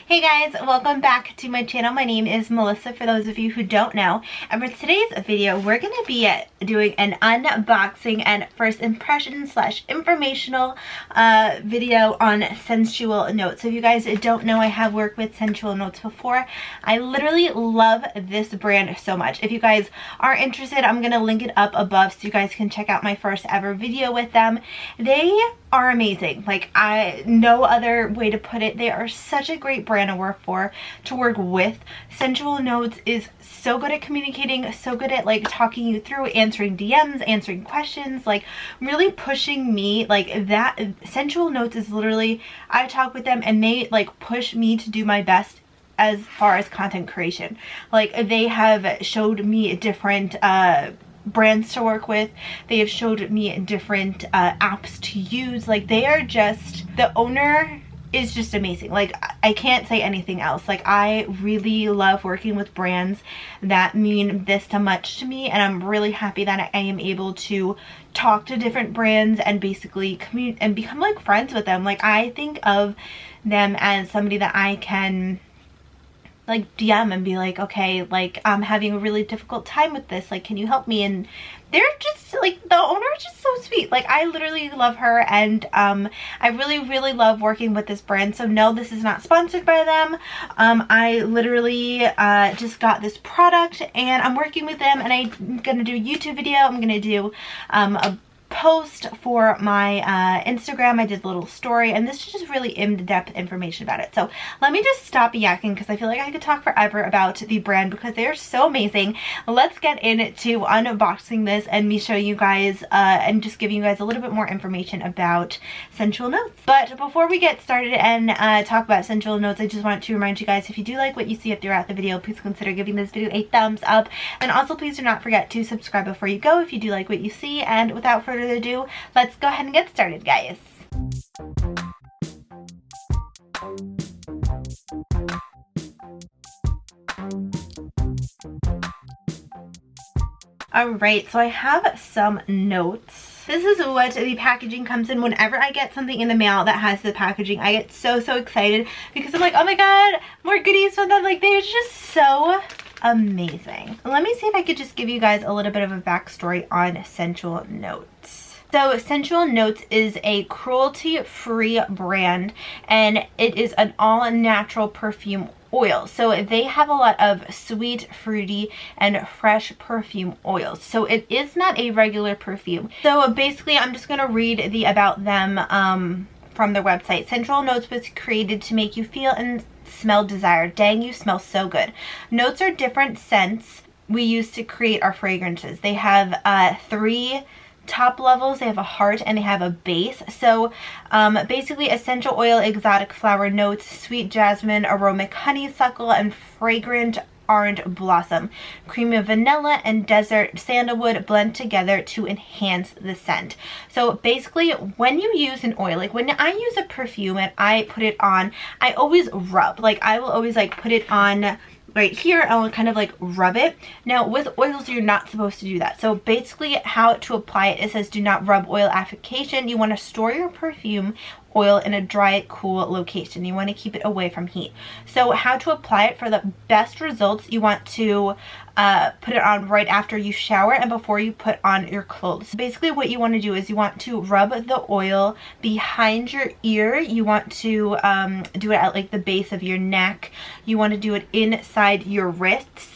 Hey guys, welcome back to my channel. My name is Melissa, for those of you who don't know. And for today's video, we're going to be doing an unboxing and first impression slash informational video on Sensual Notes. So if you guys don't know, I have worked with Sensual Notes before. I literally love this brand so much. If you guys are interested, I'm going to link it up above so you guys can check out my first ever video with them. They are amazing. Like, no other way to put it. They are such a great brand to work with. Sensual Notes is so good at communicating, so good at like talking you through, answering DMs, answering questions, like really pushing me. Like that Sensual Notes is literally, I talk with them and they like push me to do my best as far as content creation. Like, they have showed me different brands to work with. They have showed me different apps to use. Like, they are just, the owner is just amazing. Like, I can't say anything else. Like, I really love working with brands that mean this much to me, and I'm really happy that I am able to talk to different brands and basically commute and become like friends with them. Like, I think of them as somebody that I can like DM and be like, okay, like I'm having a really difficult time with this, like can you help me? And they're just like, the owner is just so sweet. Like, I literally love her, and I really love working with this brand. So no, this is not sponsored by them. I literally just got this product and I'm working with them, and I'm gonna do a YouTube video. I'm gonna do a post for my Instagram. I did a little story, and this is just really in-depth information about it. So let me just stop yakking because I feel like I could talk forever about the brand because they are so amazing. Let's get into unboxing this and me showing you guys and just giving you guys a little bit more information about Sensual Notes. But before we get started and talk about Sensual Notes, I just want to remind you guys, if you do like what you see throughout the video, please consider giving this video a thumbs up, and also please do not forget to subscribe before you go if you do like what you see. And without further ado, let's go ahead and get started, guys. Alright, so I have some notes. This is what the packaging comes in. Whenever I get something in the mail that has the packaging, I get so excited because I'm like, oh my god, more goodies from them. Like, they're just so amazing. Let me see if I could just give you guys a little bit of a backstory on Sensual Notes. So Sensual Notes is a cruelty-free brand, and it is an all-natural perfume oil. So they have a lot of sweet, fruity, and fresh perfume oils. So it is not a regular perfume. So basically, I'm just going to read the about them from their website. Sensual Notes was created to make you feel and smell desire. Dang, you smell so good. Notes are different scents we use to create our fragrances. They have 3 top levels. They have a heart and they have a base. So basically, essential oil, exotic flower notes, sweet jasmine, aromatic honeysuckle, and fragrant orange blossom, creamy vanilla, and desert sandalwood blend together to enhance the scent. So basically, when you use an oil, like when I use a perfume and I put it on, I always rub. Like, I will always like put it on right here. I'll kind of like rub it. Now with oils, you're not supposed to do that. So basically, how to apply it, it says do not rub oil application. You want to store your perfume oil in a dry, cool location. You want to keep it away from heat. So how to apply it for the best results, you want to put it on right after you shower and before you put on your clothes. So basically, what you want to do is you want to rub the oil behind your ear. You want to do it at like the base of your neck. You want to do it inside your wrists.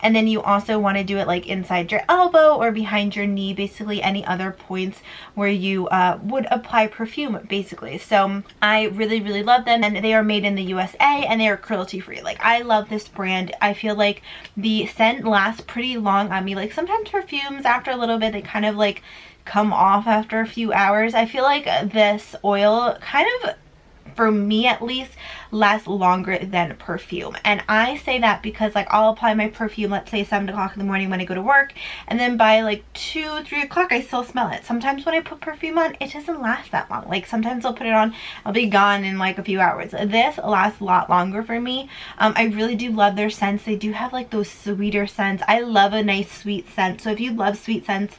And then you also want to do it like inside your elbow or behind your knee, basically any other points where you would apply perfume, basically. So I really love them, and they are made in the USA and they are cruelty free. Like, I love this brand. I feel like the scent lasts pretty long on me. Like, sometimes perfumes, after a little bit, they kind of like come off after a few hours. I feel like this oil kind of, for me at least, lasts longer than perfume. And I say that because like I'll apply my perfume, let's say 7 o'clock in the morning when I go to work, and then by like 2-3 o'clock I still smell it. Sometimes when I put perfume on, it doesn't last that long. Like, sometimes I'll put it on, I'll be gone in like a few hours. This lasts a lot longer for me. I really do love their scents. They do have like those sweeter scents. I love a nice sweet scent. So if you love sweet scents,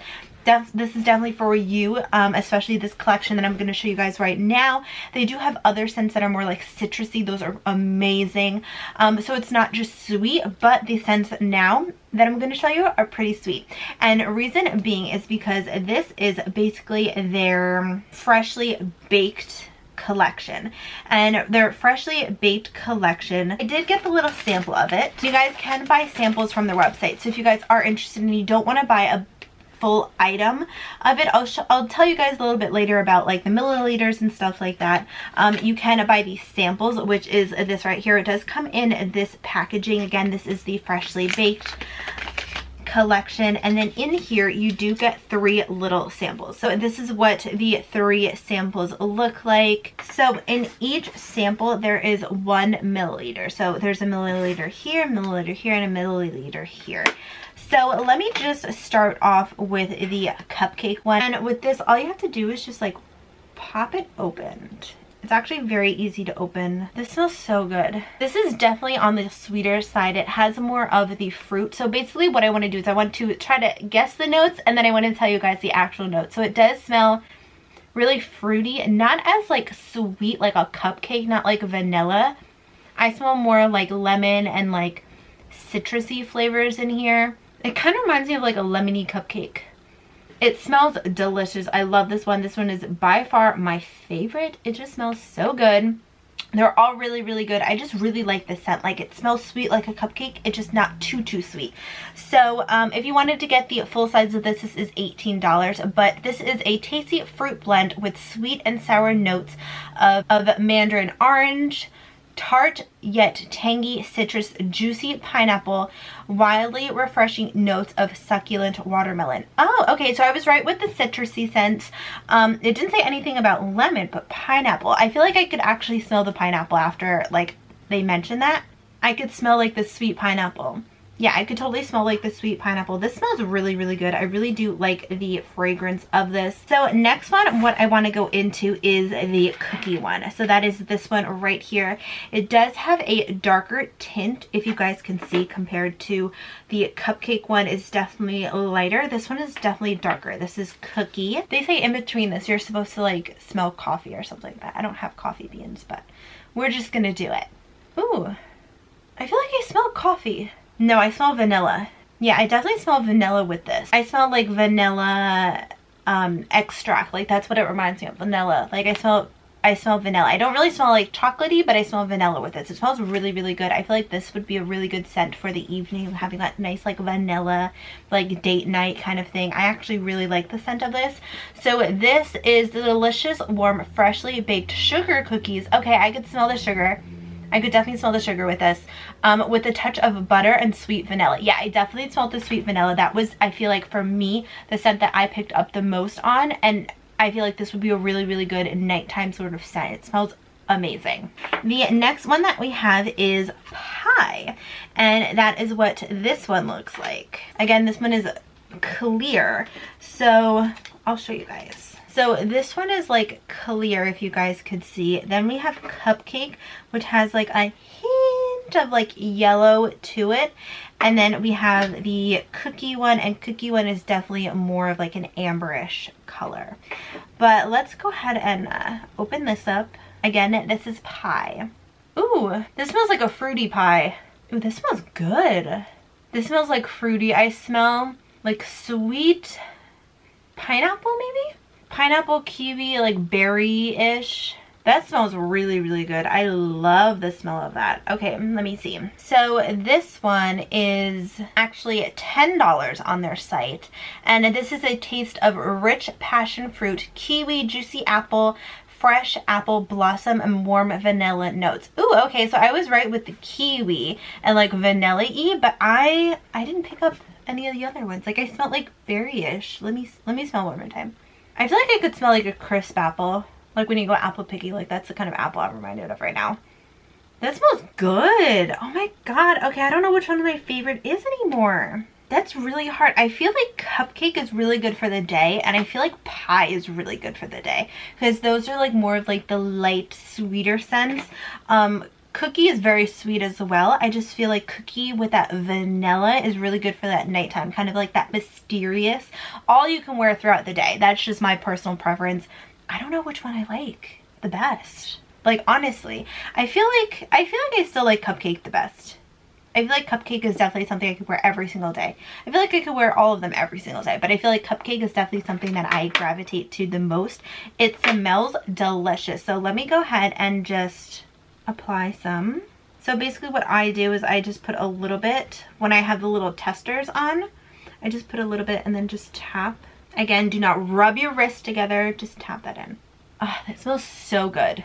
this is definitely for you, especially this collection that I'm going to show you guys right now. They do have other scents that are more like citrusy. Those are amazing. So it's not just sweet, but the scents now that I'm going to show you are pretty sweet. And reason being is because this is basically their freshly baked collection, and their freshly baked collection, I did get the little sample of it. You guys can buy samples from their website, so if you guys are interested and you don't want to buy a full item of it, I'll tell you guys a little bit later about like the milliliters and stuff like that. You can buy these samples, which is this right here. It does come in this packaging. Again, this is the freshly baked collection, and then in here you do get 3 little samples. So this is what the 3 samples look like. So in each sample there is 1 milliliter. So there's a milliliter here, and a milliliter here. So let me just start off with the cupcake one. And with this, all you have to do is just like pop it open. It's actually very easy to open. This smells so good. This is definitely on the sweeter side. It has more of the fruit. So basically what I want to do is I want to try to guess the notes, and then I want to tell you guys the actual notes. So it does smell really fruity, not as like sweet like a cupcake, not like vanilla. I smell more like lemon and like citrusy flavors in here. It kind of reminds me of like a lemony cupcake. It smells delicious. I love this one. This one is by far my favorite. It just smells so good. They're all really, really good. I just really like the scent. Like, it smells sweet like a cupcake. It's just not too sweet. So if you wanted to get the full size of this, this is $18. But this is a tasty fruit blend with sweet and sour notes of mandarin orange, tart yet tangy citrus, juicy pineapple, wildly refreshing notes of succulent watermelon. Oh, okay, so I was right with the citrusy scents. It didn't say anything about lemon, but pineapple. I feel like I could actually smell the pineapple after like they mentioned that. I could smell like the sweet pineapple. Yeah, I could totally smell like the sweet pineapple. This smells really, really good. I really do like the fragrance of this. So next one, what I want to go into is the cookie one. So that is this one right here. It does have a darker tint, if you guys can see, compared to the cupcake one is definitely lighter. This one is definitely darker. This is cookie. They say in between this, you're supposed to like smell coffee or something like that. I don't have coffee beans, but we're just gonna do it. Ooh, I feel like I smell coffee. No, I smell vanilla. Yeah, I definitely smell vanilla with this. I smell like vanilla extract. Like, that's what it reminds me of, vanilla. Like, I smell vanilla. I don't really smell like chocolatey, but I smell vanilla with this. It smells really, really good. I feel like this would be a really good scent for the evening, having that nice like vanilla, like date night kind of thing. I actually really like the scent of this. So this is the delicious, warm, freshly baked sugar cookies. Okay, I could smell the sugar. I could definitely smell the sugar with this, with a touch of butter and sweet vanilla. Yeah, I definitely smelled the sweet vanilla. That was, I feel like for me, the scent that I picked up the most on, and I feel like this would be a really, really good nighttime sort of scent. It smells amazing. The next one that we have is pie, and that is what this one looks like. Again, this one is clear, so I'll show you guys. So this one is like clear, if you guys could see. Then we have cupcake, which has like a hint of like yellow to it. And then we have the cookie one, and cookie one is definitely more of like an amberish color. But let's go ahead and open this up. Again, this is pie. Ooh, this smells like a fruity pie. Ooh, this smells good. This smells like fruity. I smell like sweet pineapple maybe? Pineapple, kiwi, like berry-ish. That smells really, really good. I love the smell of that. Okay, let me see. So this one is actually $10 on their site. And this is a taste of rich passion fruit, kiwi, juicy apple, fresh apple blossom, and warm vanilla notes. Ooh, okay, so I was right with the kiwi and like vanilla-y, but I didn't pick up any of the other ones. Like, I smelled like berry-ish. Let me smell one more time. I feel like I could smell like a crisp apple. Like when you go apple picking, like that's the kind of apple I'm reminded of right now. That smells good. Oh my god. Okay, I don't know which one my favorite is anymore. That's really hard. I feel like cupcake is really good for the day, and I feel like pie is really good for the day, because those are like more of like the light, sweeter scents. Cookie is very sweet as well. I just feel like Cookie with that vanilla is really good for that nighttime, kind of like that mysterious. All you can wear throughout the day. That's just my personal preference. I don't know which one I like the best. Like, honestly, I feel like I still like Cupcake the best. I feel like Cupcake is definitely something I could wear every single day. I feel like I could wear all of them every single day, but I feel like Cupcake is definitely something that I gravitate to the most. It smells delicious. So let me go ahead and just apply some. So basically what I do is I just put a little bit when I have the little testers on. I just put a little bit and then just tap. Again, do not rub your wrists together. Just tap that in. Oh, that smells so good.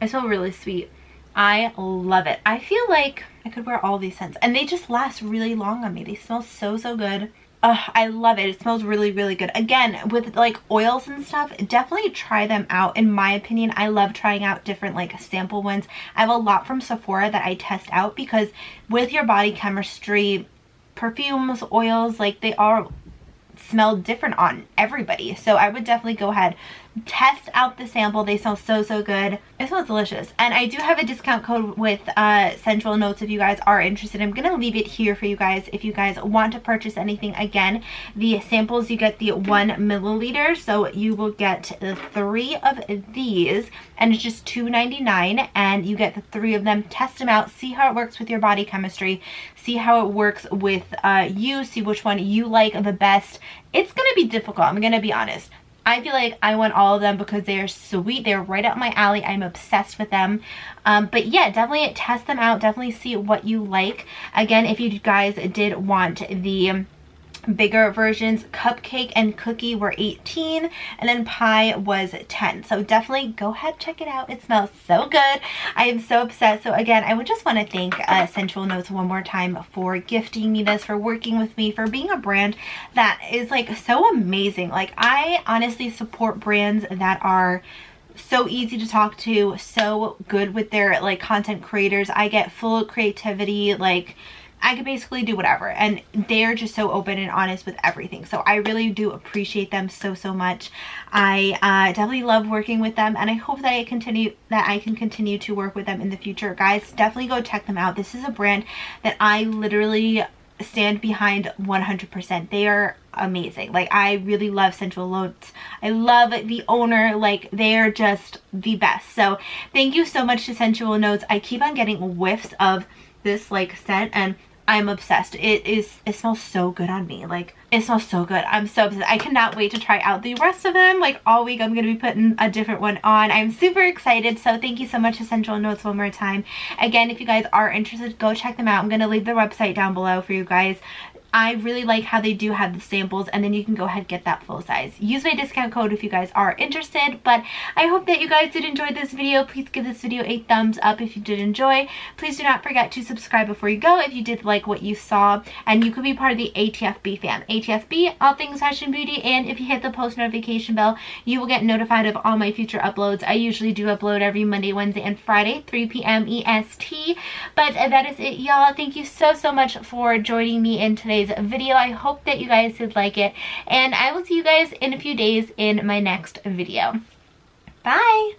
I smell really sweet. I love it. I feel like I could wear all these scents and they just last really long on me. They smell so, so good. I love it. It smells really, really good. Again, with like oils and stuff, definitely try them out. In my opinion, I love trying out different like sample ones. I have a lot from Sephora that I test out because with your body chemistry, perfumes, oils, like they all smell different on everybody. So I would definitely go ahead, test out the sample. They smell so, so good. It smells delicious. And I do have a discount code with Sensual Notes if you guys are interested. I'm going to leave it here for you guys if you guys want to purchase anything. Again, the samples, you get the 1 milliliter. So you will get 3 of these and it's just $2.99 and you get the 3 of them. Test them out, see how it works with your body chemistry, see how it works with you, see which one you like the best. It's going to be difficult, I'm going to be honest. I feel like I want all of them because they are sweet. They're right up my alley. I'm obsessed with them. But yeah, definitely test them out. Definitely see what you like. Again, if you guys did want the bigger versions, Cupcake and Cookie were 18 and then Pie was 10. So definitely go ahead, check it out. It smells so good. I am so obsessed. So again, I would just want to thank Sensual Notes one more time for gifting me this, for working with me, for being a brand that is like so amazing. Like, I honestly support brands that are so easy to talk to, so good with their like content creators. I get full creativity, like I could basically do whatever, and they're just so open and honest with everything. So I really do appreciate them so, so much. I definitely love working with them, and I hope that I can continue to work with them in the future. Guys, definitely go check them out. This is a brand that I literally stand behind 100%. They are amazing. Like, I really love Sensual Notes. I love the owner. Like, they're just the best. So thank you so much to Sensual Notes. I keep on getting whiffs of this like scent and I'm obsessed. It smells so good on me. Like, it smells so good. I'm so obsessed. I cannot wait to try out the rest of them. Like, all week I'm going to be putting a different one on. I'm super excited. So thank you so much to Sensual Notes one more time. Again, if you guys are interested, go check them out. I'm going to leave their website down below for you guys. I really like how they do have the samples, and then you can go ahead and get that full size. Use my discount code if you guys are interested. But I hope that you guys did enjoy this video. Please give this video a thumbs up if you did enjoy. Please do not forget to subscribe before you go if you did like what you saw, and you could be part of the ATFB fam. ATFB, all things fashion beauty, and if you hit the post notification bell, you will get notified of all my future uploads. I usually do upload every Monday, Wednesday, and Friday, 3 p.m. EST. But that is it, y'all. Thank you so, so much for joining me in today's video. I hope that you guys did like it, and I will see you guys in a few days in my next video. Bye.